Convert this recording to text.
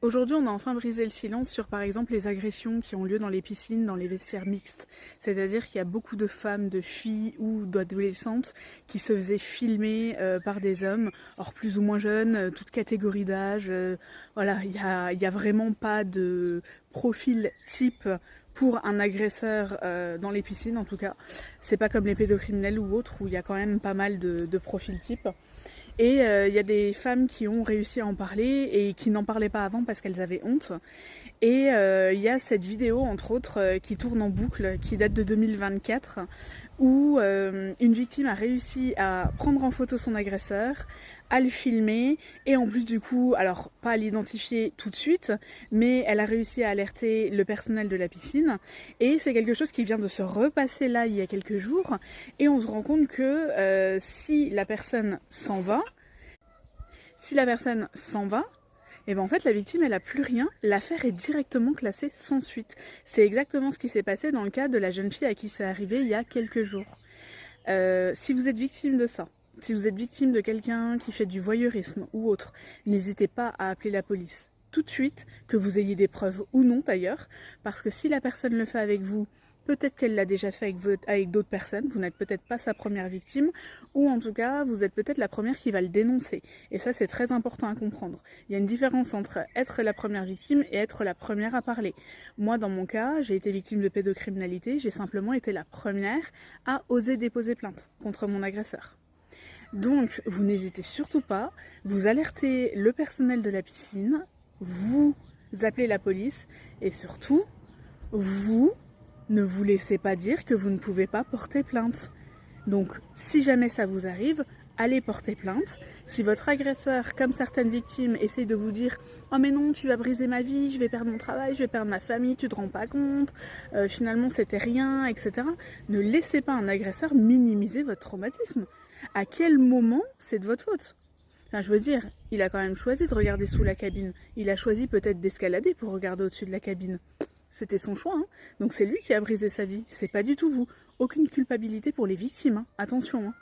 Aujourd'hui, on a enfin brisé le silence sur, par exemple, les agressions qui ont lieu dans les piscines, dans les vestiaires mixtes. C'est-à-dire qu'il y a beaucoup de femmes, de filles ou d'adolescentes qui se faisaient filmer par des hommes, or plus ou moins jeunes, toute catégorie d'âge. Voilà, il y a vraiment pas de profil type pour un agresseur dans les piscines, en tout cas. C'est pas comme les pédocriminels ou autres où il y a quand même pas mal de profils types. Et il y a des femmes qui ont réussi à en parler et qui n'en parlaient pas avant parce qu'elles avaient honte. Et il y a cette vidéo, entre autres, qui tourne en boucle, qui date de 2024, où une victime a réussi à prendre en photo son agresseur, à le filmer, et en plus du coup, alors pas à l'identifier tout de suite, mais elle a réussi à alerter le personnel de la piscine, et c'est quelque chose qui vient de se repasser là il y a quelques jours, et on se rend compte que si la personne s'en va, et ben en fait la victime elle a plus rien, l'affaire est directement classée sans suite. C'est exactement ce qui s'est passé dans le cas de la jeune fille à qui c'est arrivé il y a quelques jours. Si vous êtes victime de ça, si vous êtes victime de quelqu'un qui fait du voyeurisme ou autre, n'hésitez pas à appeler la police tout de suite, que vous ayez des preuves ou non d'ailleurs, parce que si la personne le fait avec vous, peut-être qu'elle l'a déjà fait avec d'autres personnes, vous n'êtes peut-être pas sa première victime, ou en tout cas, vous êtes peut-être la première qui va le dénoncer. Et ça, c'est très important à comprendre. Il y a une différence entre être la première victime et être la première à parler. Moi, dans mon cas, j'ai été victime de pédocriminalité, j'ai simplement été la première à oser déposer plainte contre mon agresseur. Donc, vous n'hésitez surtout pas, vous alertez le personnel de la piscine, vous appelez la police, et surtout, vous ne vous laissez pas dire que vous ne pouvez pas porter plainte. Donc, si jamais ça vous arrive, allez porter plainte. Si votre agresseur, comme certaines victimes, essaye de vous dire « Oh mais non, tu vas briser ma vie, je vais perdre mon travail, je vais perdre ma famille, tu te rends pas compte, finalement c'était rien, etc. » Ne laissez pas un agresseur minimiser votre traumatisme. À quel moment c'est de votre faute ? Enfin, je veux dire, il a quand même choisi de regarder sous la cabine. Il a choisi peut-être d'escalader pour regarder au-dessus de la cabine. C'était son choix, hein. Donc c'est lui qui a brisé sa vie, c'est pas du tout vous. Aucune culpabilité pour les victimes, hein. Attention, hein.